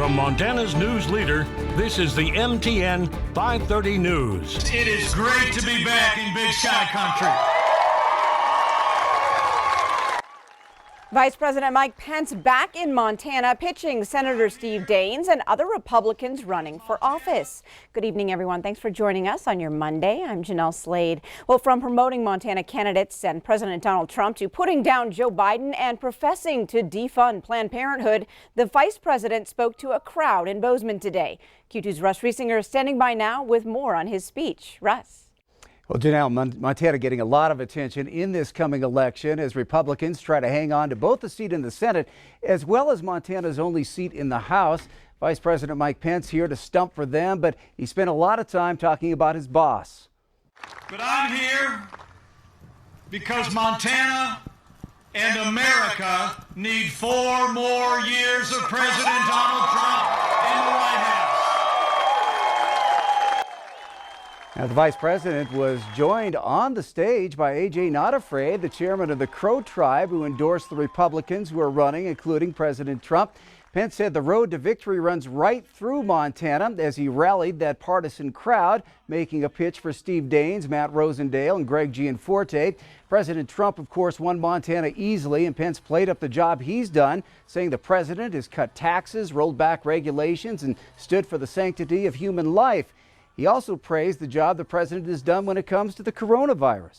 From Montana's news leader, this is the MTN 530 News. It is great to be back in Big Sky Country. Vice President Mike Pence back in Montana, pitching Senator Steve Daines and other Republicans running for office. Good evening, everyone. Thanks for joining us on your Monday. I'm Jeanelle Slade. Well, from promoting Montana candidates and President Donald Trump to putting down Joe Biden and professing to defund Planned Parenthood, the vice president spoke to a crowd in Bozeman today. Q2's Russ Riesinger is standing by now with more on his speech. Russ. Well, Jeanelle, Montana getting a lot of attention in this coming election as Republicans try to hang on to both the seat in the Senate as well as Montana's only seat in the House. Vice President Mike Pence here to stump for them, but he spent a lot of time talking about his boss. But I'm here because Montana and America need 4 more years of President Donald Trump in the White House. Now, the vice president was joined on the stage by A.J. Not Afraid, the chairman of the Crow tribe, who endorsed the Republicans who are running, including President Trump. Pence said the road to victory runs right through Montana as he rallied that partisan crowd, making a pitch for Steve Daines, Matt Rosendale, and Greg Gianforte. President Trump, of course, won Montana easily, and Pence played up the job he's done, saying the president has cut taxes, rolled back regulations, and stood for the sanctity of human life. He also praised the job the president has done when it comes to the coronavirus.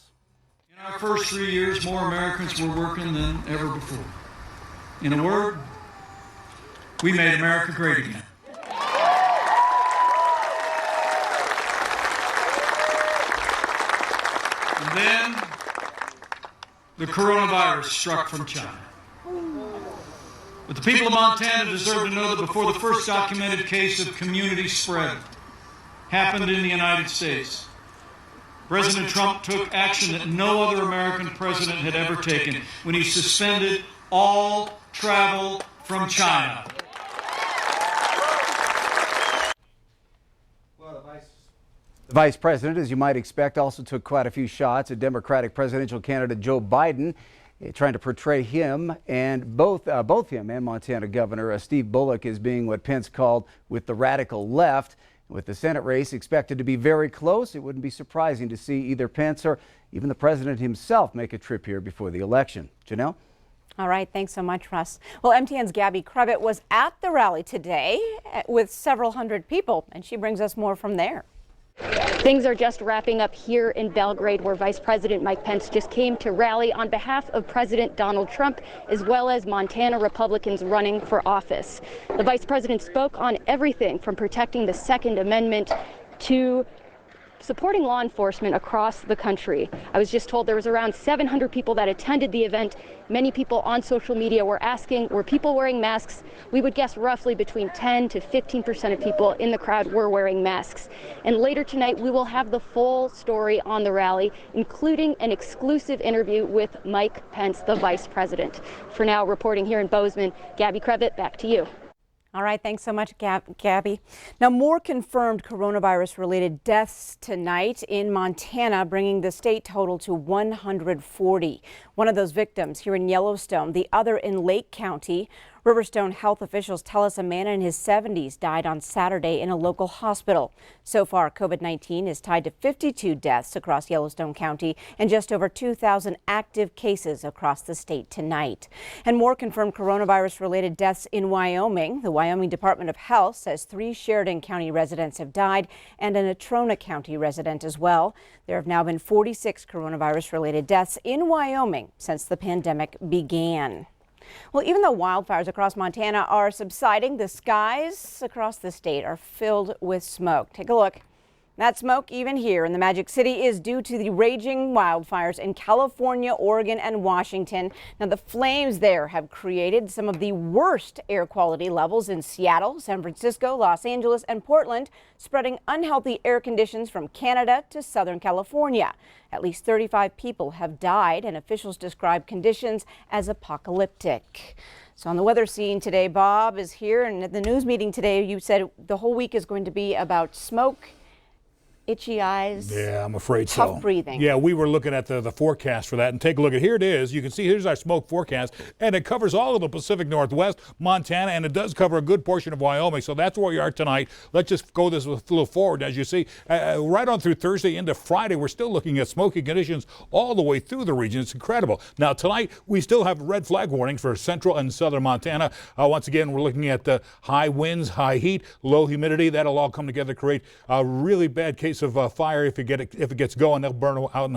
In our first 3 years, more Americans were working than ever before. In a word, we made America great again. And then the coronavirus struck from China. But the people of Montana deserve to know that before the first documented case of community spread happened in the United States, President Trump took action that no other American president had ever taken when he suspended all travel from China. The vice president, as you might expect, also took quite a few shots at Democratic presidential candidate Joe Biden, trying to portray him and both him and Montana Governor Steve Bullock as being what Pence called with the radical left. With the Senate race expected to be very close, it wouldn't be surprising to see either Pence or even the president himself make a trip here before the election. Jeanelle? All right. Thanks so much, Russ. Well, MTN's Gabby Crevitt was at the rally today with several hundred people, and she brings us more from there. Things are just wrapping up here in Belgrade, where Vice President Mike Pence just came to rally on behalf of President Donald Trump, as well as Montana Republicans running for office. The vice president spoke on everything from protecting the Second Amendment to supporting law enforcement across the country. I was just told there was around 700 people that attended the event. Many people on social media were asking, were people wearing masks? We would guess roughly between 10 to 15% of people in the crowd were wearing masks. And later tonight, we will have the full story on the rally, including an exclusive interview with Mike Pence, the vice president. For now, reporting here in Bozeman, Gabby Crevitt, back to you. All right. Thanks so much, Gabby. Now, more confirmed coronavirus-related deaths tonight in Montana, bringing the state total to 140. One of those victims here in Yellowstone, the other in Lake County. Riverstone health officials tell us a man in his 70s died on Saturday in a local hospital. So far, COVID-19 is tied to 52 deaths across Yellowstone County and just over 2,000 active cases across the state tonight. And more confirmed coronavirus-related deaths in Wyoming. The Wyoming Department of Health says 3 Sheridan County residents have died and an Natrona County resident as well. There have now been 46 coronavirus-related deaths in Wyoming since the pandemic began. Well, even though wildfires across Montana are subsiding, the skies across the state are filled with smoke. Take a look. That smoke, even here in the Magic City, is due to the raging wildfires in California, Oregon, and Washington. Now, the flames there have created some of the worst air quality levels in Seattle, San Francisco, Los Angeles, and Portland, spreading unhealthy air conditions from Canada to Southern California. At least 35 people have died, and officials describe conditions as apocalyptic. So on the weather scene today, Bob is here, and at the news meeting today, you said the whole week is going to be about smoke itchy eyes. Yeah, I'm afraid tough breathing. Yeah, we were looking at the forecast for that, and take a look at, here it is. You can see here's our smoke forecast, and it covers all of the Pacific Northwest, Montana, and it does cover a good portion of Wyoming. So that's where we are tonight. Let's just go this a little forward. As you see, right on through Thursday into Friday, we're still looking at smoky conditions all the way through the region. It's incredible. Now tonight, we still have red flag warnings for central and southern Montana. Once again, we're looking at high winds, high heat, low humidity. That'll all come together to create a really bad case of fire. If it gets going, they'll burn out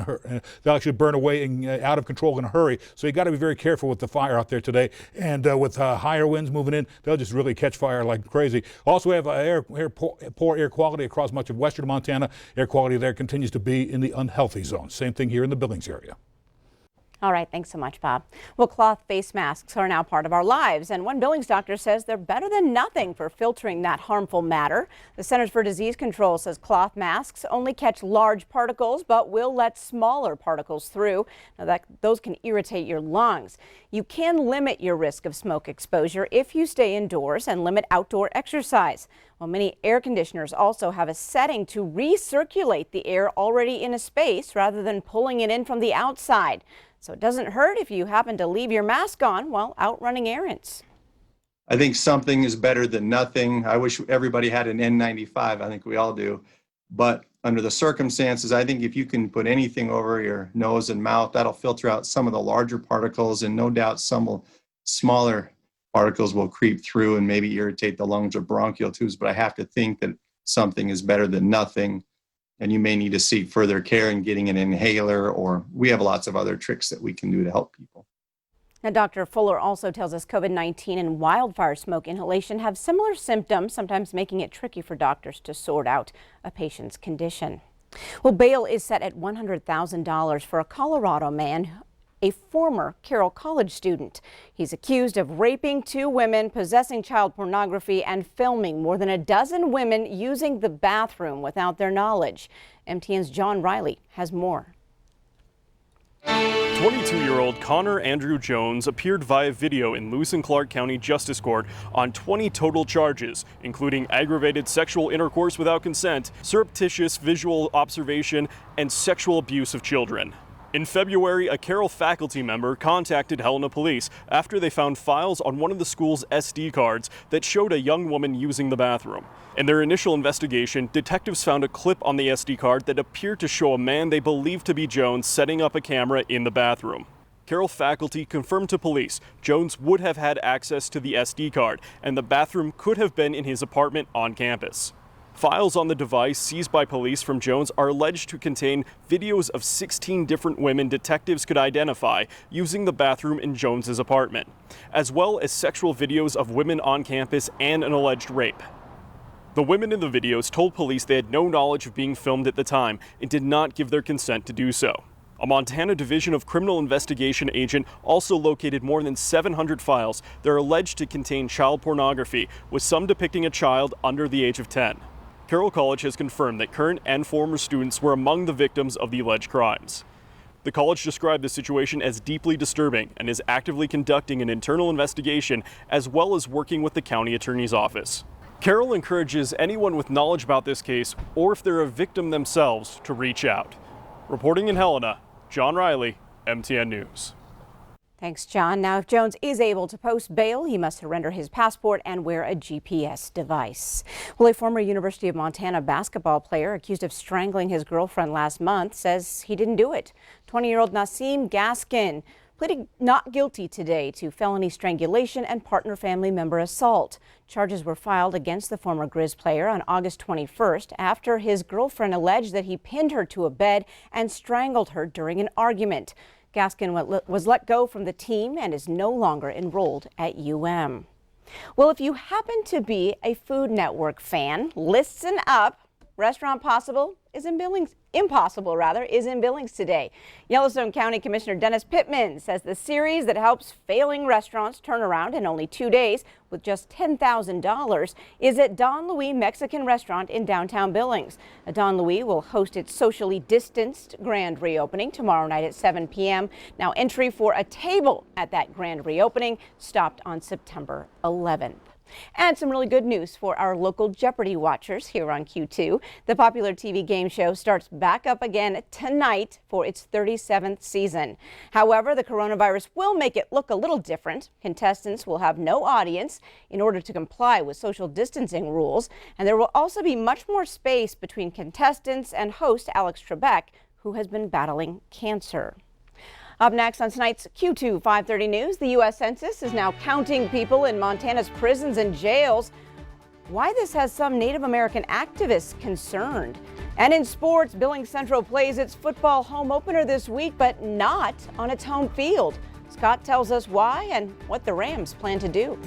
they'll actually burn away out of control in a hurry. So you got to be very careful with the fire out there today. And with higher winds moving in, they'll just really catch fire like crazy. Also, we have poor air quality across much of western Montana. Air quality there continues to be in the unhealthy zone. Same thing here in the Billings area. All right, thanks so much, Bob. Well, cloth face masks are now part of our lives, and one Billings doctor says they're better than nothing for filtering that harmful matter. The Centers for Disease Control says cloth masks only catch large particles, but will let smaller particles through. Now, those can irritate your lungs. You can limit your risk of smoke exposure if you stay indoors and limit outdoor exercise. Well, many air conditioners also have a setting to recirculate the air already in a space rather than pulling it in from the outside. So it doesn't hurt if you happen to leave your mask on while out running errands. I think something is better than nothing. I wish everybody had an N95. I think we all do. But under the circumstances, I think if you can put anything over your nose and mouth, that'll filter out some of the larger particles, and no doubt some smaller particles will creep through and maybe irritate the lungs or bronchial tubes. But I have to think that something is better than nothing. And you may need to seek further care in getting an inhaler, or we have lots of other tricks that we can do to help people. Now, Dr. Fuller also tells us COVID-19 and wildfire smoke inhalation have similar symptoms, sometimes making it tricky for doctors to sort out a patient's condition. Well, bail is set at $100,000 for a Colorado man, a former Carroll College student. He's accused of raping 2 women, possessing child pornography, and filming more than a dozen women using the bathroom without their knowledge. MTN's John Riley has more. 22-year-old Connor Andrew Jones appeared via video in Lewis and Clark County Justice Court on 20 total charges, including aggravated sexual intercourse without consent, surreptitious visual observation, and sexual abuse of children. In February, a Carroll faculty member contacted Helena police after they found files on one of the school's SD cards that showed a young woman using the bathroom. In their initial investigation, detectives found a clip on the SD card that appeared to show a man they believed to be Jones setting up a camera in the bathroom. Carroll faculty confirmed to police Jones would have had access to the SD card, and the bathroom could have been in his apartment on campus. Files on the device seized by police from Jones are alleged to contain videos of 16 different women detectives could identify using the bathroom in Jones's apartment, as well as sexual videos of women on campus and an alleged rape. The women in the videos told police they had no knowledge of being filmed at the time and did not give their consent to do so. A Montana Division of Criminal Investigation agent also located more than 700 files that are alleged to contain child pornography, with some depicting a child under the age of 10. Carroll College has confirmed that current and former students were among the victims of the alleged crimes. The college described the situation as deeply disturbing and is actively conducting an internal investigation as well as working with the county attorney's office. Carroll encourages anyone with knowledge about this case, or if they're a victim themselves, to reach out. Reporting in Helena, John Riley, MTN News. Thanks, John. Now, if Jones is able to post bail, he must surrender his passport and wear a GPS device. Well, a former University of Montana basketball player accused of strangling his girlfriend last month says he didn't do it. 20-year-old Nasim Gaskin pleaded not guilty today to felony strangulation and partner family member assault. Charges were filed against the former Grizz player on August 21st after his girlfriend alleged that he pinned her to a bed and strangled her during an argument. Gaskin was let go from the team and is no longer enrolled at UM. Well, if you happen to be a Food Network fan, listen up. Restaurant Impossible is in Billings today. Yellowstone County Commissioner Dennis Pittman says the series that helps failing restaurants turn around in only 2 days with just $10,000 is at Don Louis Mexican Restaurant in downtown Billings. Don Louis will host its socially distanced grand reopening tomorrow night at 7 p.m. Now, entry for a table at that grand reopening stopped on September 11th. And some really good news for our local Jeopardy watchers here on Q2. The popular TV game game show starts back up again tonight for its 37th season. However, the coronavirus will make it look a little different. Contestants will have no audience in order to comply with social distancing rules, and there will also be much more space between contestants and host Alex Trebek, who has been battling cancer. Up next on tonight's Q2 530 News, the U.S. Census is now counting people in Montana's prisons and jails. Why this has some Native American activists concerned. And in sports, Billings Central plays its football home opener this week, but not on its home field. Scott tells us why and what the Rams plan to do.